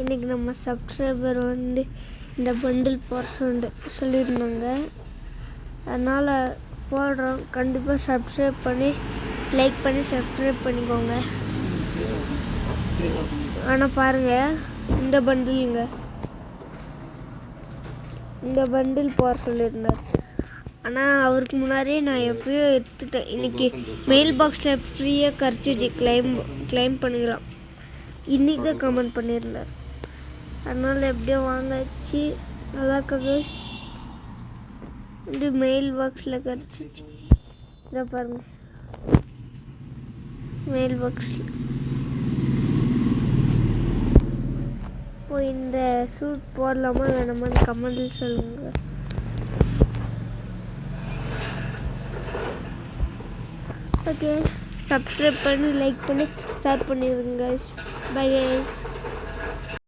இன்றைக்கி நம்ம சப்ஸ்கிரைபர் வந்து இந்த பண்டில் போட சொல்லியிருந்தாங்க. அதனால் போடுறோம். கண்டிப்பாக சப்ஸ்கிரைப் பண்ணி லைக் பண்ணி சப்ஸ்கிரைப் பண்ணிக்கோங்க. ஆனால் பாருங்கள், இந்த பண்டில் போட சொல்லியிருந்தார். ஆனால் அவருக்கு முன்னாடியே நான் எப்போயோ எடுத்துட்டேன். இன்றைக்கி மெயில் பாக்ஸில் ஃப்ரீயாக கிடச்சிச்சு. கிளைம் பண்ணிக்கலாம். இன்றைக்கி தான் கமெண்ட் பண்ணியிருந்தார். அதனால் எப்படியோ வாங்கிச்சு. நல்லா இருக்காது. இது மெயில் பாக்ஸில் கிடச்சிச்சு. இதை பாருங்கள், மெயில் பாக்ஸில். இப்போ இந்த சூட் போடலாமா வேணாமான்னு கமெண்டில் சொல்லுங்கள். ஓகே, சப்ஸ்கிரைப் பண்ணி லைக் பண்ணி ஷேர் பண்ணிடுங்க. Bye guys.